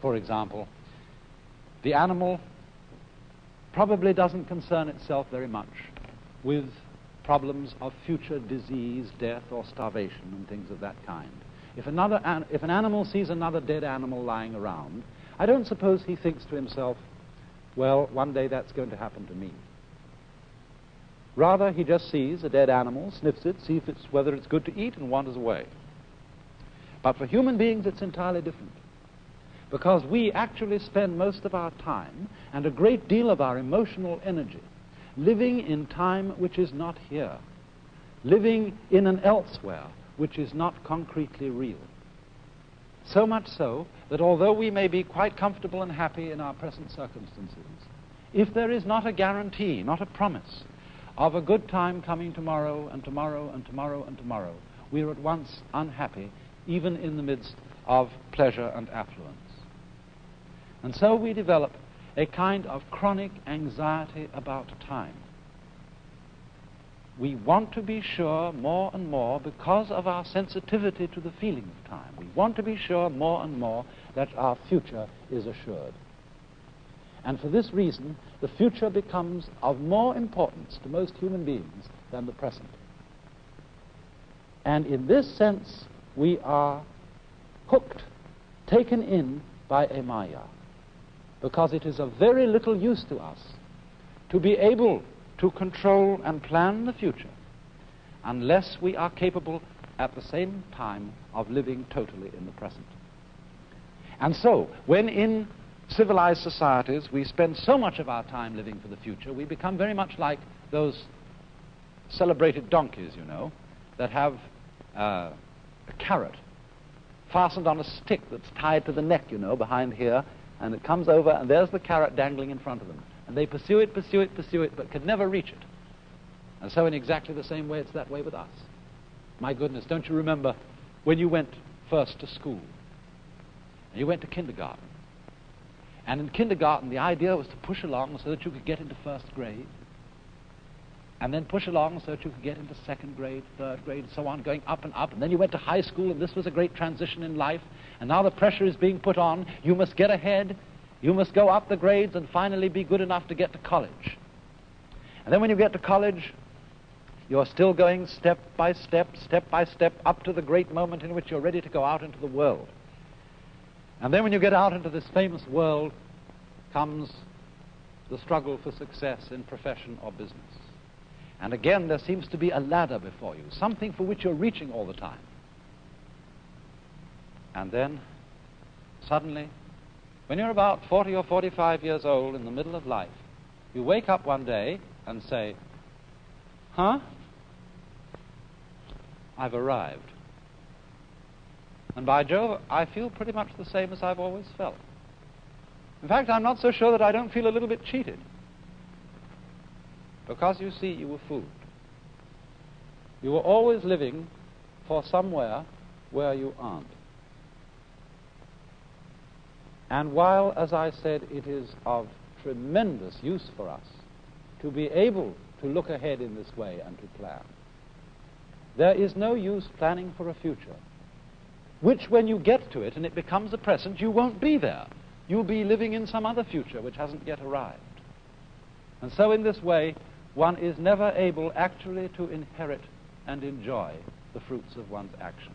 For example, the animal probably doesn't concern itself very much with problems of future disease, death, or starvation, and things of that kind. If an animal sees another dead animal lying around, I don't suppose he thinks to himself, well, one day that's going to happen to me. Rather, he just sees a dead animal, sniffs it, sees whether it's good to eat, and wanders away. But for human beings, it's entirely different, because we actually spend most of our time and a great deal of our emotional energy living in time which is not here, living in an elsewhere which is not concretely real. So much so that although we may be quite comfortable and happy in our present circumstances, if there is not a guarantee, not a promise of a good time coming tomorrow and tomorrow and tomorrow and tomorrow, we are at once unhappy, even in the midst of pleasure and affluence. And so we develop a kind of chronic anxiety about time. We want to be sure more and more, because of our sensitivity to the feeling of time, we want to be sure more and more that our future is assured. And for this reason, the future becomes of more importance to most human beings than the present. And in this sense, we are hooked, taken in by a Maya, because it is of very little use to us to be able to control and plan the future unless we are capable at the same time of living totally in the present. And so, when in civilized societies we spend so much of our time living for the future, we become very much like those celebrated donkeys, you know, that have a carrot fastened on a stick that's tied to the neck, you know, behind here, and it comes over, and there's the carrot dangling in front of them. And they pursue it, but can never reach it. And so in exactly the same way, it's that way with us. My goodness, don't you remember when you went first to school? And you went to kindergarten. And in kindergarten, the idea was to push along so that you could get into first grade, and then push along so that you could get into second grade, third grade, and so on, going up and up. And then you went to high school, and this was a great transition in life. And now the pressure is being put on. You must get ahead. You must go up the grades and finally be good enough to get to college. And then when you get to college, you're still going step by step, up to the great moment in which you're ready to go out into the world. And then when you get out into this famous world, comes the struggle for success in profession or business. And again, there seems to be a ladder before you, something for which you're reaching all the time. And then, suddenly, when you're about 40 or 45 years old in the middle of life, you wake up one day and say, huh? I've arrived. And by Jove, I feel pretty much the same as I've always felt. In fact, I'm not so sure that I don't feel a little bit cheated. Because, you see, you were fooled. You were always living for somewhere where you aren't. And while, as I said, it is of tremendous use for us to be able to look ahead in this way and to plan, there is no use planning for a future, which when you get to it and it becomes a present, you won't be there. You'll be living in some other future which hasn't yet arrived. And so in this way, one is never able actually to inherit and enjoy the fruits of one's action.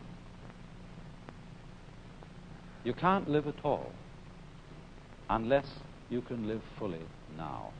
You can't live at all unless you can live fully now.